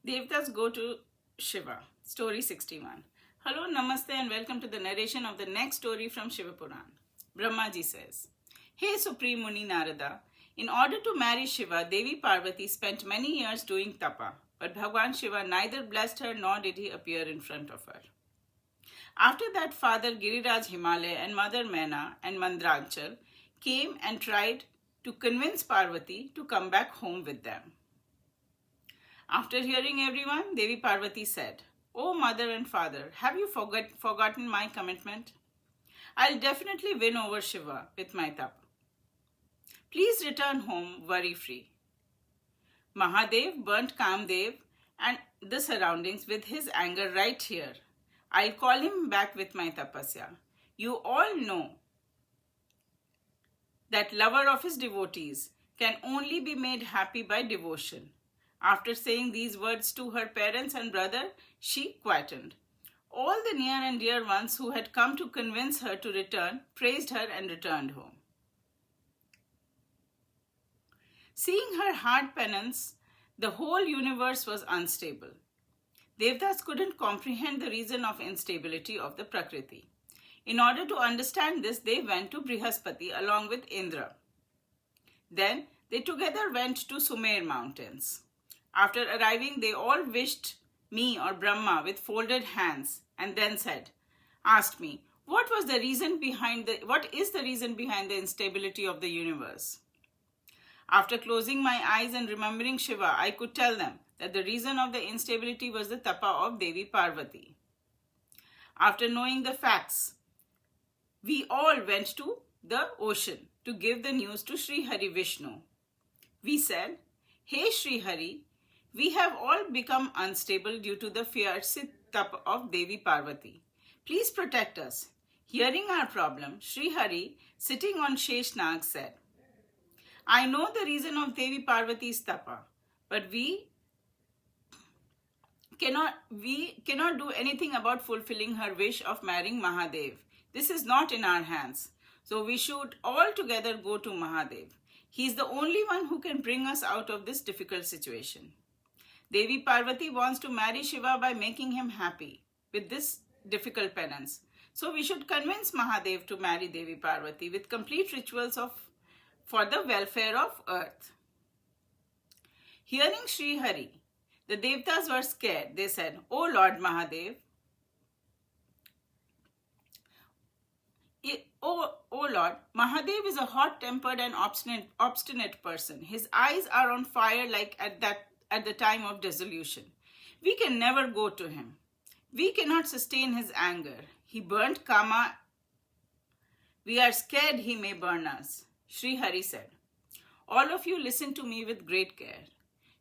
Devtas go to Shiva. Story 61. Hello, Namaste, and welcome to the narration of the next story from Shiva Purana. Brahmaji says, Hey Supreme Muni Narada, in order to marry Shiva, Devi Parvati spent many years doing tapa, but Bhagwan Shiva neither blessed her nor did he appear in front of her. After that, Father Giriraj Himalaya and Mother Maina and Mandrachal came and tried to convince Parvati to come back home with them. After hearing everyone, Devi Parvati said, "O mother and father, have you forgotten my commitment? I'll definitely win over Shiva with my tap. Please return home worry-free." Mahadev burnt Kamdev and the surroundings with his anger right here. I'll call him back with my tapasya. You all know that lover of his devotees can only be made happy by devotion. After saying these words to her parents and brother, she quietened. All the near and dear ones who had come to convince her to return praised her and returned home. Seeing her hard penance, the whole universe was unstable. Devtas couldn't comprehend the reason of instability of the Prakriti. In order to understand this, they went to Brihaspati along with Indra. Then they together went to Sumer mountains. After arriving, they all wished me or Brahma with folded hands and then asked me, what is the reason behind the instability of the universe? After closing my eyes and remembering Shiva, I could tell them that the reason of the instability was the tapa of Devi Parvati. After knowing the facts, we all went to the ocean to give the news to Sri Hari Vishnu. We said, Hey Sri Hari, we have all become unstable due to the fierce tapa of Devi Parvati. Please protect us. Hearing our problem, Sri Hari, sitting on Sheshnag, said, I know the reason of Devi Parvati's tapa, but we cannot do anything about fulfilling her wish of marrying Mahadev. This is not in our hands. So we should all together go to Mahadev. He is the only one who can bring us out of this difficult situation. Devi Parvati wants to marry Shiva by making him happy with this difficult penance. So we should convince Mahadev to marry Devi Parvati with complete rituals for the welfare of earth. Hearing Sri Hari, the Devtas were scared. They said, O Lord Mahadev, O Lord, Mahadev is a hot-tempered and obstinate person. His eyes are on fire like at the time of dissolution. We can never go to him. We cannot sustain his anger. He burnt Kama. We are scared he may burn us. Sri Hari said, all of you listen to me with great care.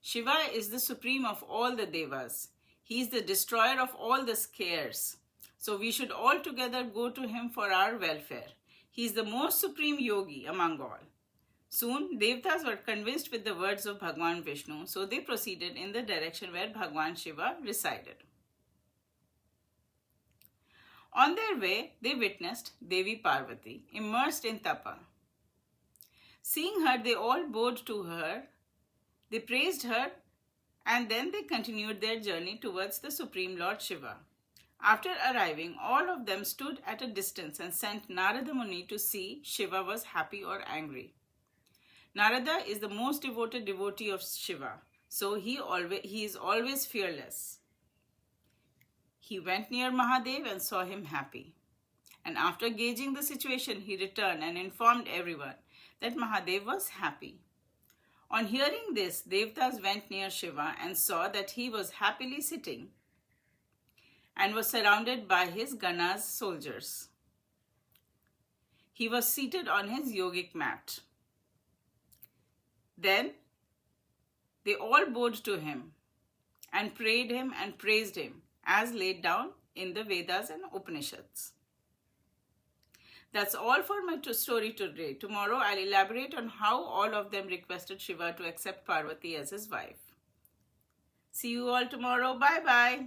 Shiva is the supreme of all the devas. He is the destroyer of all the scares. So we should all together go to him for our welfare. He is the most supreme yogi among all. Soon, Devtas were convinced with the words of Bhagwan Vishnu, so they proceeded in the direction where Bhagwan Shiva resided. On their way, they witnessed Devi Parvati immersed in tapa. Seeing her, they all bowed to her, they praised her, and then they continued their journey towards the Supreme Lord Shiva. After arriving, all of them stood at a distance and sent Narada Muni to see Shiva was happy or angry. Narada is the most devoted devotee of Shiva, so he is always fearless. He went near Mahadev and saw him happy. And after gauging the situation, he returned and informed everyone that Mahadev was happy. On hearing this, Devtas went near Shiva and saw that he was happily sitting and was surrounded by his Gana's soldiers. He was seated on his yogic mat. Then they all bowed to him and prayed him and praised him as laid down in the Vedas and Upanishads. That's all for my story today. Tomorrow I'll elaborate on how all of them requested Shiva to accept Parvati as his wife. See you all tomorrow. Bye bye.